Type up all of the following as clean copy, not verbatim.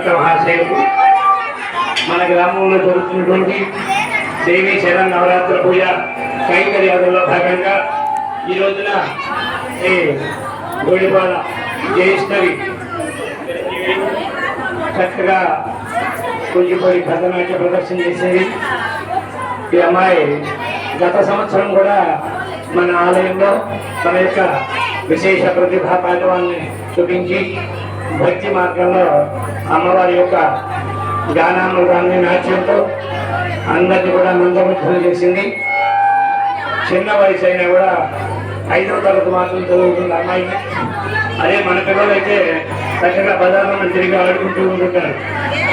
Doctor మహాశయులు మన గ్రామంలో జరుగుతున్నటువంటి దేవీ శరణ్ నవరాత్రి పూజ కైంకర్యాదుల్లో భాగంగా ఈ రోజున ఈ గోడిపాల జయశ్వరి చక్కగా కూచిపూడి భరతనాట్య ప్రదర్శన చేసింది. ఈ అమ్మాయి గత సంవత్సరం కూడా మన ఆలయంలో తన యొక్క విశేష ప్రతిభా పాఠవాన్ని చూపించి భక్తి మార్గంలో అమ్మవారి యొక్క గానామృతాన్ని నాట్యంతో అందరినీ కూడా మందముగ్ధులు చేసింది. చిన్న వయసు అయినా కూడా 5వ తరగతి మాత్రం చదువుతుంది అమ్మాయి. అదే మన పిల్లలైతే చక్కగా బజార్లో తిరిగి ఆడుకుంటూ ఉంటుంటారు.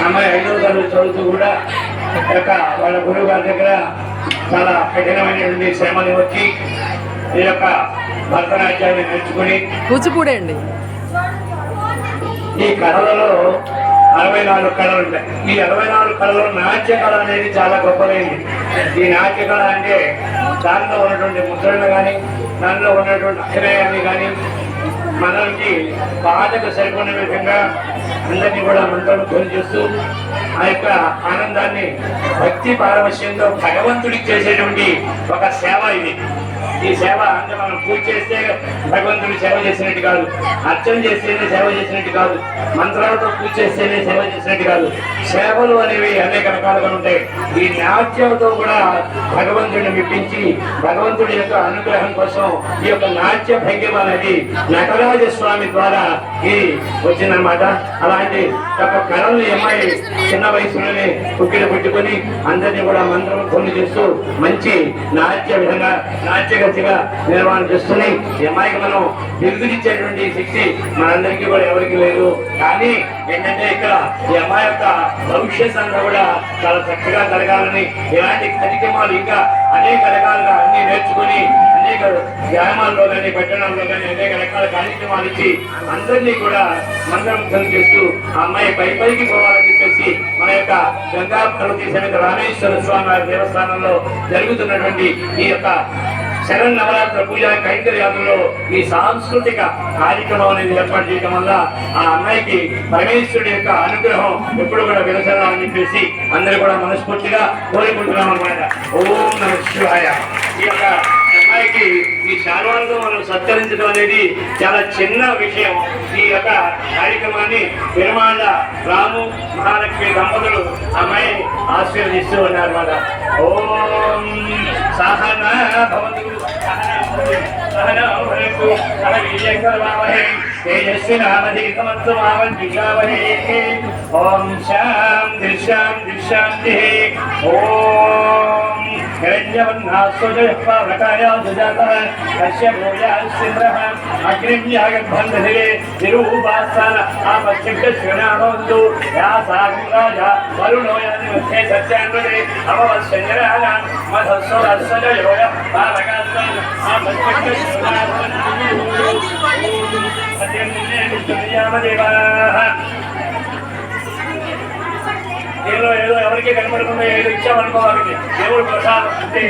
అమ్మాయి 5వ తరగతి చదువుతూ కూడా యొక్క వాళ్ళ గురువు గారి దగ్గర చాలా కఠినమైనటువంటి శ్రమని వచ్చి ఈ యొక్క భరతనాట్యాన్ని నేర్చుకుని కూచిపూడి అండి. ఈ కళలలో 64 కళలు ఉంటాయి. ఈ 64 కళలో నాట్య కళ అనేది చాలా గొప్పదైంది. ఈ నాట్య కళ అంటే దానిలో ఉన్నటువంటి ముద్రలు కానీ దానిలో ఉన్నటువంటి అభినయాన్ని కానీ మనకి పాటకు సరిపడిన విధంగా అందరినీ కూడా మంత్రముగ్ధులు చేస్తూ ఆ యొక్క ఆనందాన్ని భక్తి పారవశ్యంతో భగవంతుడికి చేసేటువంటి ఒక సేవ ఇది. ఈ సేవ అంటే మనం పూజ చేస్తే భగవంతుడి సేవ చేసినట్టు కాదు, అర్చన చేస్తేనే సేవ చేసినట్టు కాదు, మంత్రాలతో పూజ చేస్తేనే సేవ చేసినట్టు కాదు. సేవలు అనేవి అనేక రకాలుగా ఉంటాయి. ఈ నాట్యంతో కూడా భగవంతుడిని మెప్పించి భగవంతుడి యొక్క అనుగ్రహం కోసం ఈ యొక్క నాట్య భంగిమ అనేది నటరాజ స్వామి ద్వారా ఇది వచ్చిందనమాట. అలాంటి యొక్క కళల్ని అమ్మాయి చిన్న వయసులోనే పుట్టిన పుట్టుకొని అందరినీ కూడా మంత్రముగ్ధులు చేస్తూ మంచి నాట్య విధంగా నాట్యగతిగా నిర్వహణ చేస్తుంది. ఈ అమ్మాయికి మనం బిరుదునిచ్చేటువంటి శక్తి మనందరికీ కూడా ఎవరికి లేదు. కానీ ఏంటంటే ఇక్కడ ఈ అమ్మాయి యొక్క భవిష్యత్ అంతా కూడా చాలా చక్కగా జరగాలని ఇలాంటి కార్యక్రమాలు ఇంకా అనేక రకాలుగా అన్ని నేర్చుకుని అనేక గ్రామాల్లో కానీ పట్టణాల్లో కానీ అనేక రకాల కార్యక్రమాలు ఇచ్చి అందరినీ కూడా మంత్రముగ్ధులు చేస్తూ ఆ అమ్మాయి పైకి పోవాలని చెప్పేసి మన యొక్క గంగా పార్వతీ సమేత రామేశ్వర స్వామి వారి దేవస్థానంలో జరుగుతున్నటువంటి ఈ యొక్క శరణ్ నవరాత్రి పూజ కైంకర్యాదుల్లో ఈ సాంస్కృతిక కార్యక్రమం అనేది ఏర్పాటు చేయడం వల్ల ఆ అమ్మాయికి పరమేశ్వరుడి యొక్క అనుగ్రహం ఎప్పుడు కూడా విలసాలని చెప్పేసి అందరూ కూడా మనస్ఫూర్తిగా కోరుకుంటున్నాం అన్నమాట. ఓం నమః శివాయ. ఈ యొక్క అమ్మాయికి ఈ శాల్వాలతో మనం సత్కరించడం అనేది చాలా చిన్న విషయం. ఈ యొక్క కార్యక్రమాన్ని పెరుమాళ్ళ రాము మహాలక్ష్మి దంపతులు అమ్మాయి ఆశీర్వదిస్తూ ఉన్నారన్నమాట. ఓం సహనా భవతు సహనా భవతు సహ వీర్యకర్వావహై తేజస్వినామధీతమత్వమావద్విషావహై. ఓం శాంతి శాంతి శాంతి. ఓం అగ్నివ్యాగద్బంధే నిరూపాస్థాన ఆపశ్చిభ్యశ్వనామోందు యా సాగరాజ వరుణోయాని మధ్యే సత్యాన్వదే అవవశ్చంద్రాన మధస్వరస్సజయోయ బాలకాస్తాన ఏదో ఎవరికి కనపడకుండా ఏదో ఇచ్చామనుకోవాలి. దేవుడు ప్రసాదం అంటే